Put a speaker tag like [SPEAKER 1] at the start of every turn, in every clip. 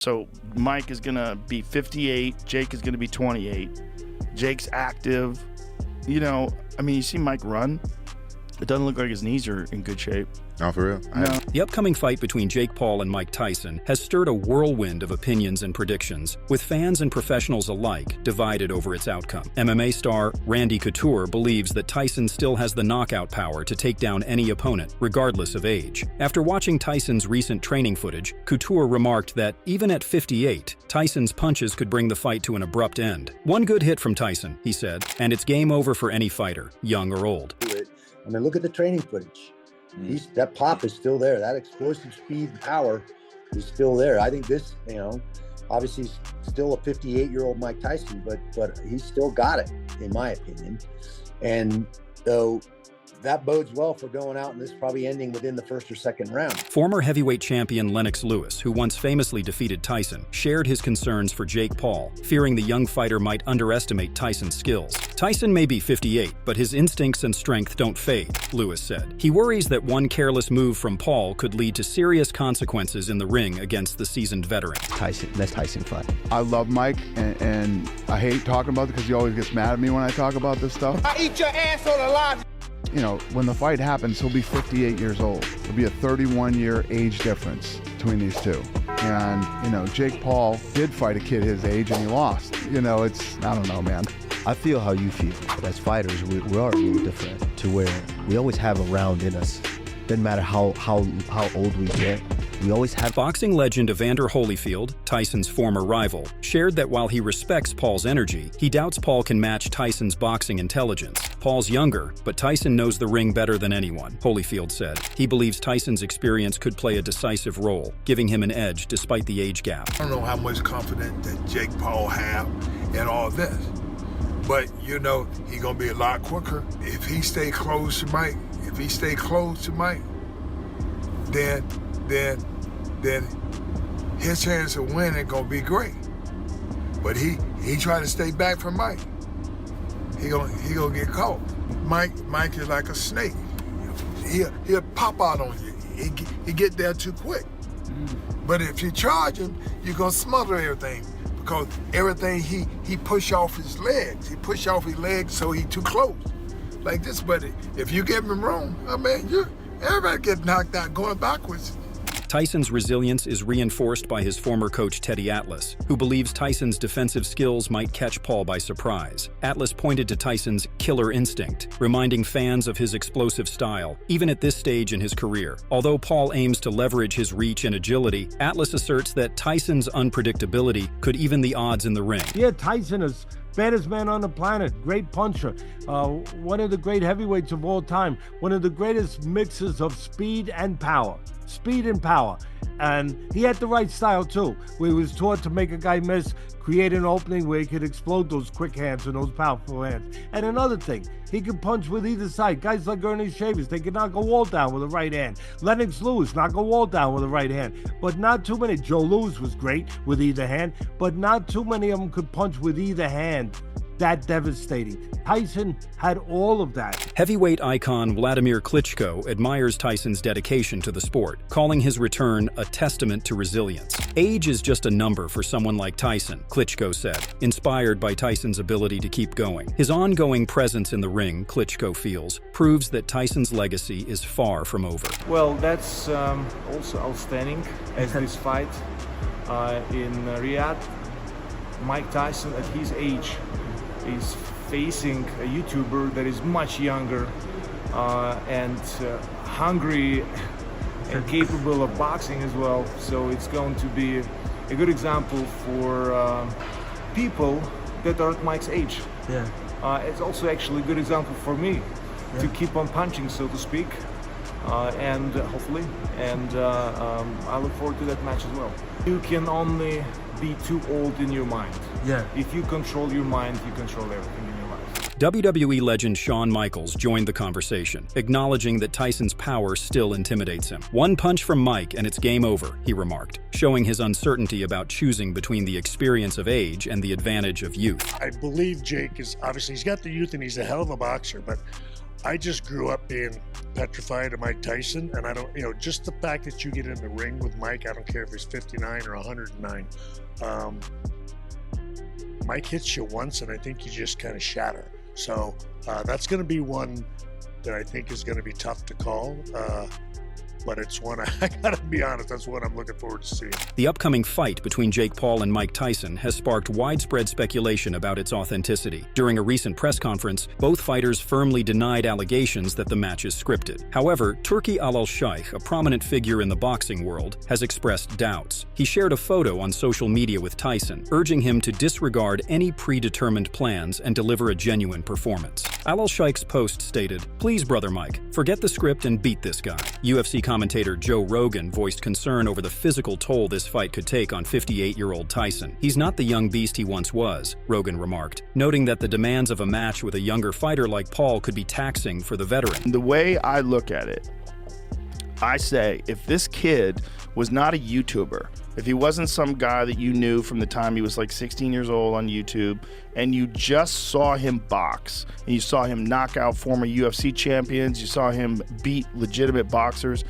[SPEAKER 1] So Mike is going to be 58. Jake is going to be 28. Jake's active. You see Mike run. It doesn't look like his knees are in good shape.
[SPEAKER 2] No, for real?
[SPEAKER 1] No.
[SPEAKER 3] The upcoming fight between Jake Paul and Mike Tyson has stirred a whirlwind of opinions and predictions, with fans and professionals alike divided over its outcome. MMA star Randy Couture believes that Tyson still has the knockout power to take down any opponent, regardless of age. After watching Tyson's recent training footage, Couture remarked that even at 58, Tyson's punches could bring the fight to an abrupt end. One good hit from Tyson, he said, and it's game over for any fighter, young or old.
[SPEAKER 4] Look at the training footage. That pop is still there. That explosive speed and power is still there. I think this, obviously he's still a 58-year-old Mike Tyson, but he's still got it, in my opinion. And though that bodes well for going out and this probably ending within the first or second round.
[SPEAKER 3] Former heavyweight champion Lennox Lewis, who once famously defeated Tyson, shared his concerns for Jake Paul, fearing the young fighter might underestimate Tyson's skills. Tyson may be 58, but his instincts and strength don't fade, Lewis said. He worries that one careless move from Paul could lead to serious consequences in the ring against the seasoned veteran.
[SPEAKER 5] Next Tyson fight.
[SPEAKER 2] I love Mike, and I hate talking about it because he always gets mad at me when I talk about this stuff.
[SPEAKER 6] I eat your ass on the line.
[SPEAKER 2] When the fight happens, he'll be 58 years old. There'll be a 31-year age difference between these two. And, Jake Paul did fight a kid his age and he lost. I don't know, man.
[SPEAKER 5] I feel how you feel. But as fighters, we are a little different to where we always have a round in us. Doesn't matter how old we get. We always have.
[SPEAKER 3] Boxing legend Evander Holyfield, Tyson's former rival, shared that while he respects Paul's energy, he doubts Paul can match Tyson's boxing intelligence. Paul's younger, but Tyson knows the ring better than anyone, Holyfield said. He believes Tyson's experience could play a decisive role, giving him an edge despite the age gap.
[SPEAKER 6] I don't know how much confidence that Jake Paul have in all this, but he gonna be a lot quicker if he stay close to Mike. Then his chance of winning gonna be great. But he try to stay back from Mike. He gonna get caught. Mike is like a snake. He'll pop out on you. He get there too quick. But if you charge him, you're gonna smother everything because everything he push off his legs. He push off his legs so he too close. Like this, but if you give him room, everybody get knocked out going backwards.
[SPEAKER 3] Tyson's resilience is reinforced by his former coach Teddy Atlas, who believes Tyson's defensive skills might catch Paul by surprise. Atlas pointed to Tyson's killer instinct, reminding fans of his explosive style, even at this stage in his career. Although Paul aims to leverage his reach and agility, Atlas asserts that Tyson's unpredictability could even the odds in the ring.
[SPEAKER 7] Yeah, Tyson is baddest man on the planet, great puncher, one of the great heavyweights of all time, one of the greatest mixes of speed and power. And he had the right style too, where he was taught to make a guy miss, create an opening where he could explode those quick hands and those powerful hands. And another thing, he could punch with either side. Guys like Ernie Shavers, they could knock a wall down with a right hand. Lennox Lewis, knock a wall down with a right hand. But not too many. Joe Louis was great with either hand, but not too many of them could punch with either hand. That devastating. Tyson had all of that.
[SPEAKER 3] Heavyweight icon Vladimir Klitschko admires Tyson's dedication to the sport, calling his return a testament to resilience. Age is just a number for someone like Tyson, Klitschko said, inspired by Tyson's ability to keep going. His ongoing presence in the ring, Klitschko feels, proves that Tyson's legacy is far from over.
[SPEAKER 8] Well, that's also outstanding as this fight in Riyadh. Mike Tyson at his age is facing a YouTuber that is much younger and hungry and capable of boxing as well. So it's going to be a good example for people that are at Mike's age.
[SPEAKER 5] Yeah.
[SPEAKER 8] It's also actually a good example for me to keep on punching, so to speak, and hopefully. And I look forward to that match as well. You can only be too old in your mind.
[SPEAKER 5] Yeah.
[SPEAKER 8] If you control your mind, you control everything in your life.
[SPEAKER 3] WWE legend Shawn Michaels joined the conversation, acknowledging that Tyson's power still intimidates him. One punch from Mike and it's game over, he remarked, showing his uncertainty about choosing between the experience of age and the advantage of youth.
[SPEAKER 9] I believe Jake is, obviously he's got the youth and he's a hell of a boxer, but I just grew up being petrified of Mike Tyson, and I don't, just the fact that you get in the ring with Mike, I don't care if he's 59 or 109. Mike hits you once, and I think you just kind of shatter. So that's going to be one that I think is going to be tough to call. But it's one, I gotta be honest, that's what I'm looking forward to seeing.
[SPEAKER 3] The upcoming fight between Jake Paul and Mike Tyson has sparked widespread speculation about its authenticity. During a recent press conference, both fighters firmly denied allegations that the match is scripted. However, Turki Al-Sheikh, a prominent figure in the boxing world, has expressed doubts. He shared a photo on social media with Tyson, urging him to disregard any predetermined plans and deliver a genuine performance. Al-Sheikh's post stated, "Please, Brother Mike, forget the script and beat this guy." UFC commentator Joe Rogan voiced concern over the physical toll this fight could take on 58-year-old Tyson. "He's not the young beast he once was," Rogan remarked, noting that the demands of a match with a younger fighter like Paul could be taxing for the veteran.
[SPEAKER 1] The way I look at it, I say if this kid was not a YouTuber, if he wasn't some guy that you knew from the time he was like 16 years old on YouTube, and you just saw him box, and you saw him knock out former UFC champions, you saw him beat legitimate boxers,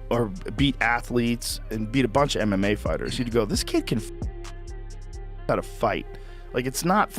[SPEAKER 1] or beat athletes, and beat a bunch of MMA fighters, you'd go, this kid can how to fight. Like, it's not,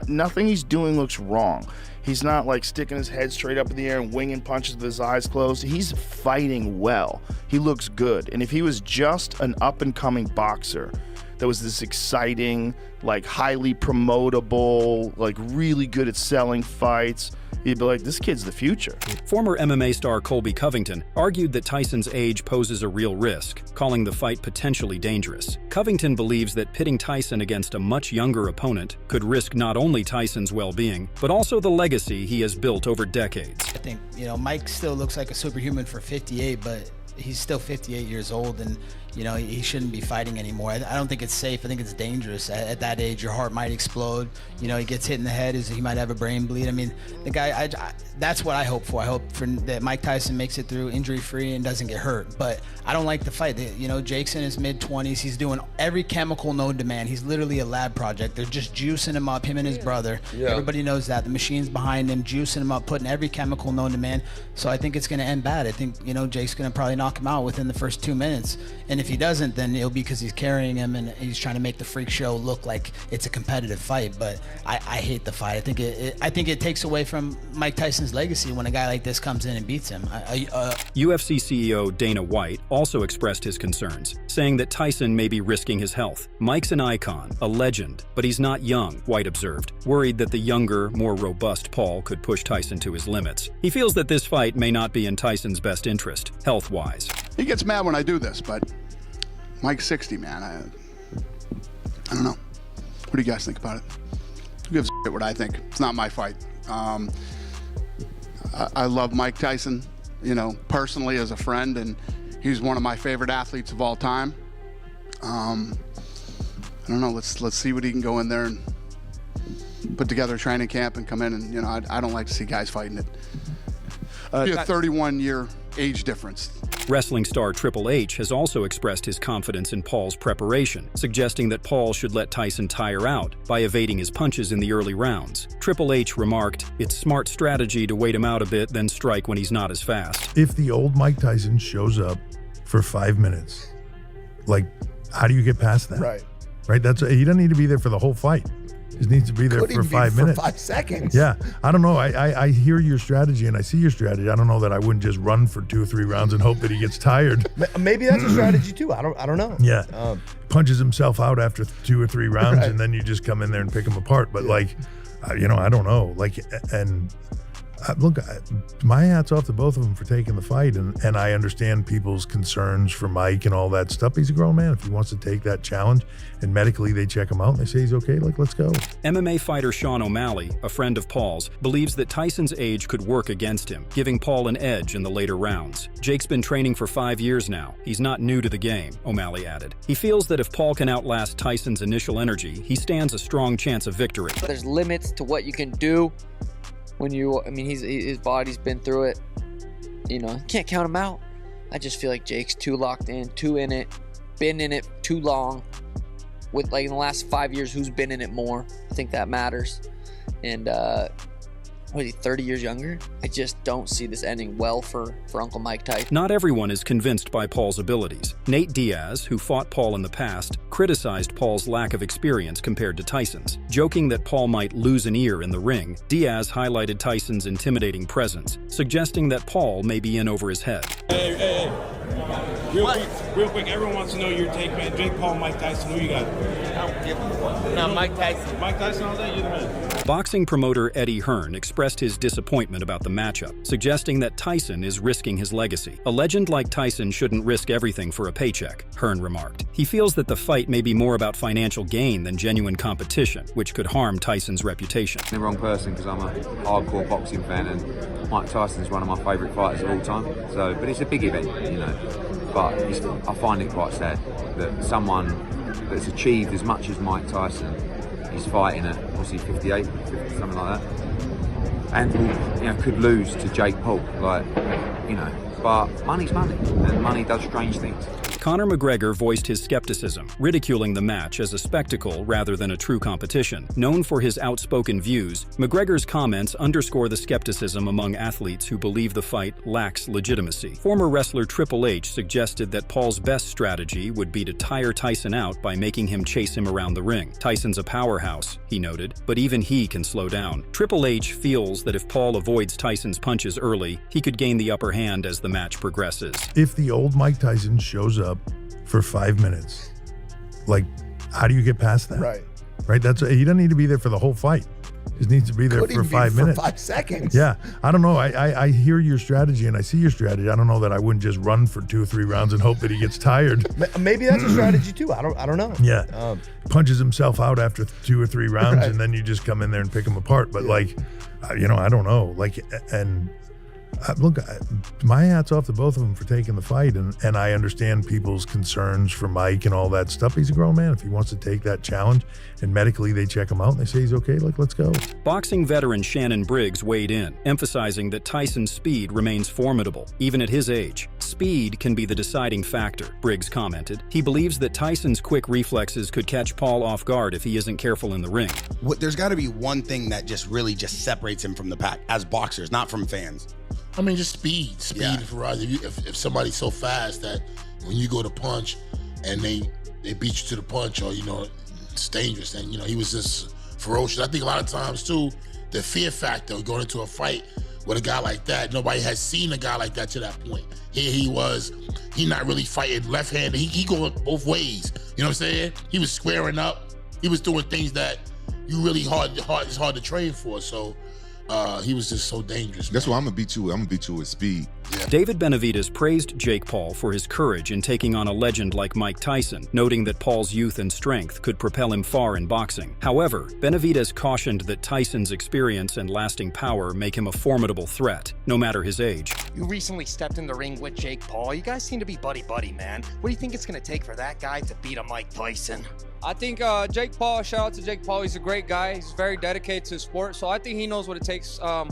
[SPEAKER 1] nothing he's doing looks wrong. He's not like sticking his head straight up in the air and winging punches with his eyes closed. He's fighting well. He looks good. And if he was just an up-and-coming boxer that was this exciting, like highly promotable, like really good at selling fights, you'd be like, this kid's the future.
[SPEAKER 3] Former MMA star Colby Covington argued that Tyson's age poses a real risk, calling the fight potentially dangerous. Covington believes that pitting Tyson against a much younger opponent could risk not only Tyson's well-being, but also the legacy he has built over decades.
[SPEAKER 10] I think, Mike still looks like a superhuman for 58, but he's still 58 years old, and he shouldn't be fighting anymore. I don't think it's safe. I think it's dangerous. At that age, your heart might explode. He gets hit in the head, he might have a brain bleed. I mean, the guy, that's what I hope for. I hope that Mike Tyson makes it through injury-free and doesn't get hurt. But I don't like the fight. Jake's in his mid-20s. He's doing every chemical known to man. He's literally a lab project. They're just juicing him up, him and his brother. Yeah. Everybody knows that. The machine's behind him, juicing him up, putting every chemical known to man. So I think it's going to end bad. I think, Jake's going to probably knock him out within the first 2 minutes. And if he doesn't, then it'll be because he's carrying him and he's trying to make the freak show look like it's a competitive fight. But I hate the fight. I think it takes away from Mike Tyson's legacy when a guy like this comes in and beats him.
[SPEAKER 3] UFC CEO Dana White also expressed his concerns, saying that Tyson may be risking his health. "Mike's an icon, a legend, but he's not young," White observed, worried that the younger, more robust Paul could push Tyson to his limits. He feels that this fight may not be in Tyson's best interest, health-wise.
[SPEAKER 2] He gets mad when I do this, but Mike's 60, man. I don't know. What do you guys think about it? Who gives a shit what I think? It's not my fight. I love Mike Tyson, personally as a friend, and he's one of my favorite athletes of all time. I don't know. Let's see what he can go in there and put together a training camp and come in and I don't like to see guys fighting it. Be a 31-year age difference.
[SPEAKER 3] Wrestling star Triple H has also expressed his confidence in Paul's preparation, suggesting that Paul should let Tyson tire out by evading his punches in the early rounds. Triple H remarked, "It's smart strategy to wait him out a bit, then strike when he's not as fast."
[SPEAKER 11] If the old Mike Tyson shows up for 5 minutes, how do you get past that?
[SPEAKER 4] Right.
[SPEAKER 11] He doesn't need to be there for the whole fight. He just needs to be there for 5 minutes.
[SPEAKER 4] 5 seconds.
[SPEAKER 11] Yeah. I don't know. I hear your strategy and I see your strategy. I don't know that I wouldn't just run for 2 or 3 rounds and hope that he gets tired.
[SPEAKER 5] Maybe that's a strategy too. I don't know.
[SPEAKER 11] Yeah. Punches himself out after 2 or 3 rounds, right, and then you just come in there and pick him apart. But I don't know. Look, my hat's off to both of them for taking the fight, and I understand people's concerns for Mike and all that stuff. He's a grown man. If he wants to take that challenge, and medically they check him out and they say he's okay, let's go.
[SPEAKER 3] MMA fighter Sean O'Malley, a friend of Paul's, believes that Tyson's age could work against him, giving Paul an edge in the later rounds. "Jake's been training for 5 years now. He's not new to the game," O'Malley added. He feels that if Paul can outlast Tyson's initial energy, he stands a strong chance of victory.
[SPEAKER 12] There's limits to what you can do. His body's been through it. Can't count him out. I just feel like Jake's too locked in, too in it, been in it too long. With in the last 5 years, who's been in it more? I think that matters. And what is he, 30 years younger? I just don't see this ending well for Uncle Mike Tyson.
[SPEAKER 3] Not everyone is convinced by Paul's abilities. Nate Diaz, who fought Paul in the past, criticized Paul's lack of experience compared to Tyson's. Joking that Paul might lose an ear in the ring, Diaz highlighted Tyson's intimidating presence, suggesting that Paul may be in over his head.
[SPEAKER 13] Hey. Real quick, everyone wants to know your take, man. Jake Paul, Mike Tyson, who you got?
[SPEAKER 14] No, Mike Tyson.
[SPEAKER 13] Mike Tyson all day, you're the man.
[SPEAKER 3] Boxing promoter Eddie Hearn expressed his disappointment about the matchup, suggesting that Tyson is risking his legacy. A legend like Tyson shouldn't risk everything for a paycheck, Hearn remarked. He feels that the fight may be more about financial gain than genuine competition, which could harm Tyson's reputation.
[SPEAKER 15] I'm the wrong person because I'm a hardcore boxing fan and Mike Tyson's one of my favourite fighters of all time. But it's a big event, you know. But I find it quite sad that someone that's achieved as much as Mike Tyson is fighting at, what's he, 58, 50, something like that, and could lose to Jake Paul, but money's money, and money does strange things.
[SPEAKER 3] Conor McGregor voiced his skepticism, ridiculing the match as a spectacle rather than a true competition. Known for his outspoken views, McGregor's comments underscore the skepticism among athletes who believe the fight lacks legitimacy. Former wrestler Triple H suggested that Paul's best strategy would be to tire Tyson out by making him chase him around the ring. Tyson's a powerhouse, he noted, but even he can slow down. Triple H feels that if Paul avoids Tyson's punches early, he could gain the upper hand as the match progresses.
[SPEAKER 11] If the old Mike Tyson shows up for 5 minutes, how do you get past that?
[SPEAKER 2] Right.
[SPEAKER 11] He doesn't need to be there for the whole fight. He just needs to be there for 5 minutes.
[SPEAKER 4] For 5 seconds.
[SPEAKER 11] Yeah. I don't know. I hear your strategy and I see your strategy. I don't know that I wouldn't just run for 2 or 3 rounds and hope that he gets tired.
[SPEAKER 5] Maybe that's a strategy too. I don't know.
[SPEAKER 11] Yeah. Punches himself out after 2 or 3 rounds and then you just come in there and pick him apart. But I don't know. Look, my hat's off to both of them for taking the fight, and I understand people's concerns for Mike and all that stuff. He's a grown man. If he wants to take that challenge, and medically they check him out and they say he's okay, let's go.
[SPEAKER 3] Boxing veteran Shannon Briggs weighed in, emphasizing that Tyson's speed remains formidable, even at his age. Speed can be the deciding factor, Briggs commented. He believes that Tyson's quick reflexes could catch Paul off guard if he isn't careful in the ring.
[SPEAKER 16] There's got to be one thing that really separates him from the pack as boxers, not from fans.
[SPEAKER 17] I mean, just speed. For us. If somebody's so fast that when you go to punch and they beat you to the punch, or it's dangerous. And he was just ferocious. I think a lot of times too, the fear factor going into a fight with a guy like that. Nobody has seen a guy like that to that point. Here he not really fighting left-handed. He going both ways. You know what I'm saying? He was squaring up. He was doing things that it's hard to train for. So. He was just so dangerous.
[SPEAKER 18] That's why I'm gonna beat you. I'm gonna beat you with speed.
[SPEAKER 3] Yeah. David Benavidez praised Jake Paul for his courage in taking on a legend like Mike Tyson, noting that Paul's youth and strength could propel him far in boxing. However, Benavidez cautioned that Tyson's experience and lasting power make him a formidable threat, no matter his age.
[SPEAKER 14] You recently stepped in the ring with Jake Paul. You guys seem to be buddy-buddy, man. What do you think it's gonna take for that guy to beat a Mike Tyson?
[SPEAKER 19] I think Jake Paul, shout out to Jake Paul, he's a great guy. He's very dedicated to his sport, so I think he knows what it takes to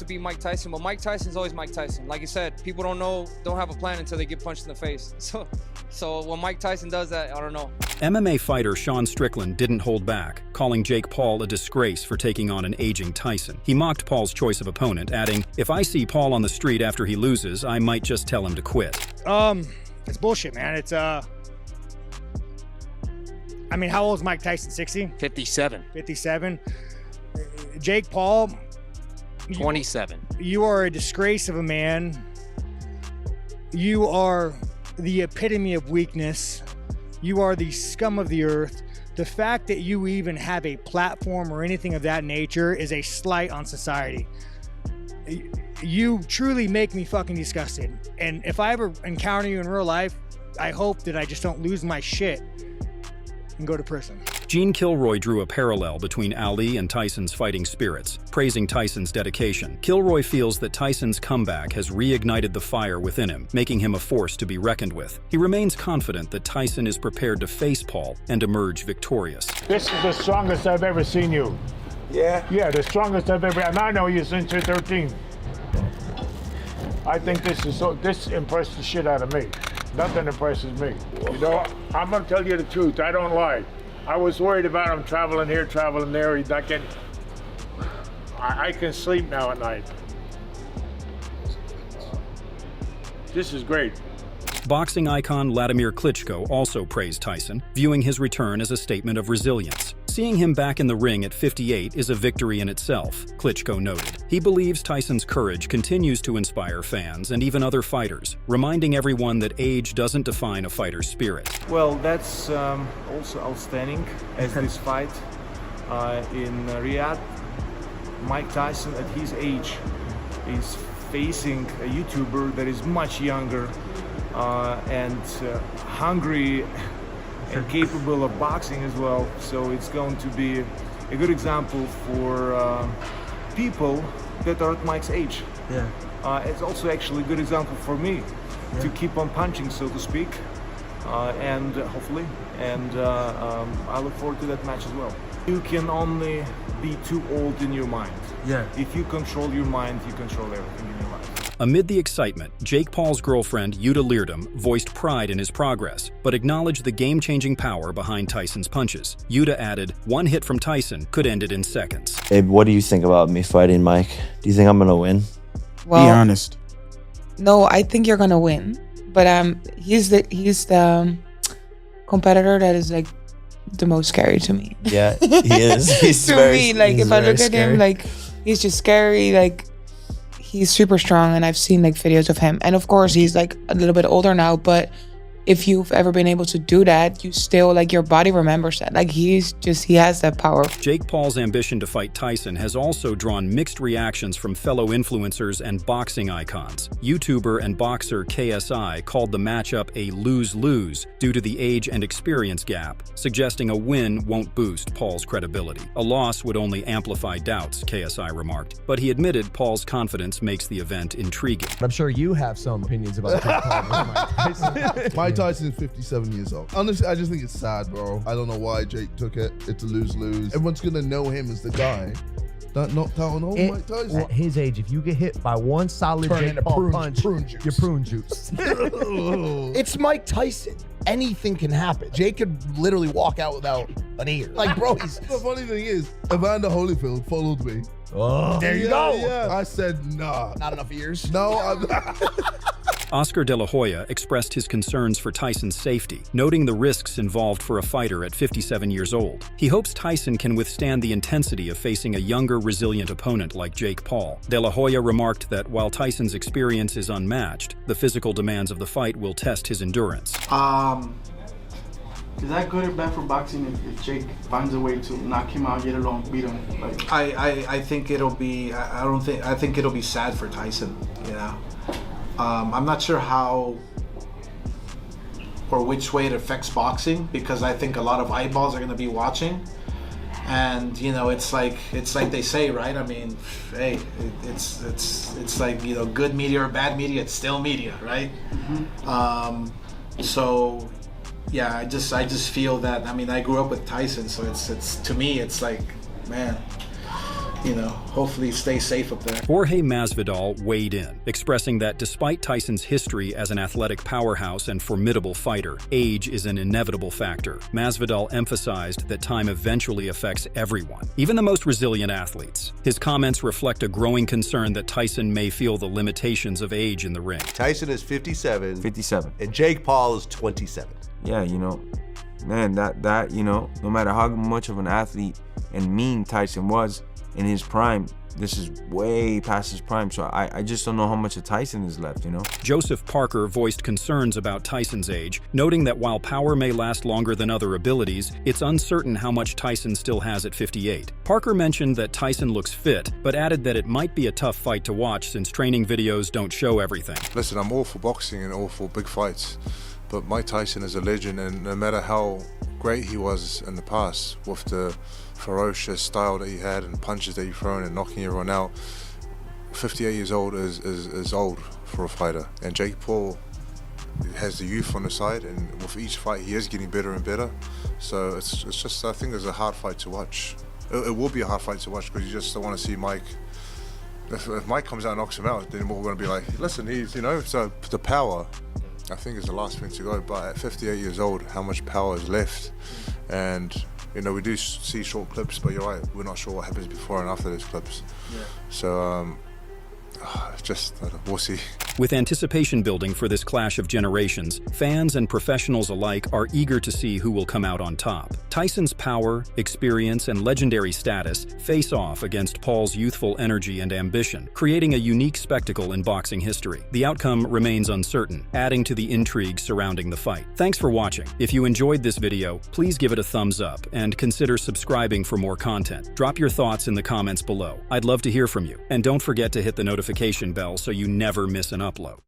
[SPEAKER 19] be Mike Tyson. But Mike Tyson's always Mike Tyson. Like you said, people don't have a plan until they get punched in the face. So when Mike Tyson does that, I don't know.
[SPEAKER 3] MMA fighter Sean Strickland didn't hold back, calling Jake Paul a disgrace for taking on an aging Tyson. He mocked Paul's choice of opponent, adding, "If I see Paul on the street after he loses, I might just tell him to quit."
[SPEAKER 20] It's bullshit, man. It's I mean, how old is Mike Tyson? 60?
[SPEAKER 14] 57.
[SPEAKER 20] 57. Jake Paul.
[SPEAKER 14] 27.
[SPEAKER 20] You are a disgrace of a man. You are the epitome of weakness. You are the scum of the earth. The fact that you even have a platform or anything of that nature is a slight on society. You truly make me fucking disgusted. And if I ever encounter you in real life, I hope that I just don't lose my shit and go to prison.
[SPEAKER 3] Gene Kilroy drew a parallel between Ali and Tyson's fighting spirits, praising Tyson's dedication. Kilroy feels that Tyson's comeback has reignited the fire within him, making him a force to be reckoned with. He remains confident that Tyson is prepared to face Paul and emerge victorious.
[SPEAKER 21] This is the strongest I've ever seen you.
[SPEAKER 17] Yeah?
[SPEAKER 21] Yeah, the strongest I've ever, and I know you since you're 13. I think this impressed the shit out of me. Nothing impresses me. I'm gonna tell you the truth, I don't lie. I was worried about him traveling here, traveling there, he's not getting... I can sleep now at night. This is great.
[SPEAKER 3] Boxing icon Vladimir Klitschko also praised Tyson, viewing his return as a statement of resilience. Seeing him back in the ring at 58 is a victory in itself, Klitschko noted. He believes Tyson's courage continues to inspire fans and even other fighters, reminding everyone that age doesn't define a fighter's spirit.
[SPEAKER 8] Well, that's also outstanding as this fight in Riyadh. Mike Tyson at his age is facing a YouTuber that is much younger and hungry and capable of boxing as well. So it's going to be a good example for people that are at Mike's age.
[SPEAKER 6] Yeah.
[SPEAKER 8] It's also actually a good example for me to keep on punching, so to speak, and hopefully. And I look forward to that match as well. You can only be too old in your mind.
[SPEAKER 6] Yeah.
[SPEAKER 8] If you control your mind, you control everything in your life.
[SPEAKER 3] Amid the excitement, Jake Paul's girlfriend, Yuta Leerdam, voiced pride in his progress, but acknowledged the game-changing power behind Tyson's punches. Yuta added, one hit from Tyson could end it in seconds.
[SPEAKER 22] Babe, what do you think about me fighting Mike? Do you think I'm gonna win?
[SPEAKER 23] Well,
[SPEAKER 22] be honest.
[SPEAKER 23] No, I think you're gonna win. But he's the competitor that is like the most scary to me.
[SPEAKER 22] Yeah, he is. He's
[SPEAKER 23] to me, like if I look at him, like he's just scary. Like he's super strong, and I've seen like videos of him. And of course, he's like a little bit older now, but if you've ever been able to do that, you still, like, your body remembers that. Like, he has that power.
[SPEAKER 3] Jake Paul's ambition to fight Tyson has also drawn mixed reactions from fellow influencers and boxing icons. YouTuber and boxer KSI called the matchup a lose-lose due to the age and experience gap, suggesting a win won't boost Paul's credibility. A loss would only amplify doubts, KSI remarked, but he admitted Paul's confidence makes the event intriguing.
[SPEAKER 24] I'm sure you have some opinions about Jake Paul and Mike Tyson.
[SPEAKER 25] Mike Tyson is 57 years old. Honestly, I just think it's sad, bro. I don't know why Jake took it. It's a lose-lose. Everyone's gonna know him as the guy that knocked out on old Mike Tyson.
[SPEAKER 24] At his age, if you get hit by one solid Jake Paul punch, you're prune juice.
[SPEAKER 26] It's Mike Tyson. Anything can happen. Jake could literally walk out without an ear. Like, bro, he's...
[SPEAKER 25] The funny thing is, Evander Holyfield followed me.
[SPEAKER 24] Oh.
[SPEAKER 26] There you go.
[SPEAKER 25] Yeah. I said, nah.
[SPEAKER 26] Not enough ears?
[SPEAKER 25] No, I'm not.
[SPEAKER 3] Oscar De La Hoya expressed his concerns for Tyson's safety, noting the risks involved for a fighter at 57 years old. He hopes Tyson can withstand the intensity of facing a younger, resilient opponent like Jake Paul. De La Hoya remarked that while Tyson's experience is unmatched, the physical demands of the fight will test his endurance.
[SPEAKER 27] Is that good or bad for boxing if Jake finds a way to knock him out, get along, beat him? Like,
[SPEAKER 28] I think it'll be. I think it'll be sad for Tyson. You know, I'm not sure how or which way it affects boxing, because I think a lot of eyeballs are going to be watching, and you know, it's like they say, right? I mean, hey, it's like, you know, good media or bad media, it's still media, right? Mm-hmm. So. Yeah, I just feel that, I mean, I grew up with Tyson, so it's to me, it's like, man, you know, hopefully stay safe up there.
[SPEAKER 3] Jorge Masvidal weighed in, expressing that despite Tyson's history as an athletic powerhouse and formidable fighter, age is an inevitable factor. Masvidal emphasized that time eventually affects everyone, even the most resilient athletes. His comments reflect a growing concern that Tyson may feel the limitations of age in the ring.
[SPEAKER 29] Tyson is 57. And Jake Paul is 27.
[SPEAKER 30] Yeah, you know, man, that you know, no matter how much of an athlete and mean Tyson was in his prime, this is way past his prime, so I just don't know how much of Tyson is left, you know?
[SPEAKER 3] Joseph Parker voiced concerns about Tyson's age, noting that while power may last longer than other abilities, it's uncertain how much Tyson still has at 58. Parker mentioned that Tyson looks fit, but added that it might be a tough fight to watch since training videos don't show everything.
[SPEAKER 31] Listen, I'm all for boxing and all for big fights, but Mike Tyson is a legend, and no matter how great he was in the past with the ferocious style that he had and punches that he thrown and knocking everyone out, 58 years old is old for a fighter. And Jake Paul has the youth on the side, and with each fight he is getting better and better. So it's just, I think it's a hard fight to watch. It will be a hard fight to watch, because you just don't want to see Mike. If Mike comes out and knocks him out, then we're going to be like, listen, he's, you know, so the power, I think, is the last thing to go. But at 58 years old, how much power is left? And You know, we do see short clips, but you're right, we're not sure what happens before and after those clips.
[SPEAKER 28] Yeah.
[SPEAKER 31] So, just, we'll see.
[SPEAKER 3] With anticipation building for this clash of generations, fans and professionals alike are eager to see who will come out on top. Tyson's power, experience, and legendary status face off against Paul's youthful energy and ambition, creating a unique spectacle in boxing history. The outcome remains uncertain, adding to the intrigue surrounding the fight. Thanks for watching. If you enjoyed this video, please give it a thumbs up and consider subscribing for more content. Drop your thoughts in the comments below. I'd love to hear from you. And don't forget to hit the notification bell so you never miss an upload.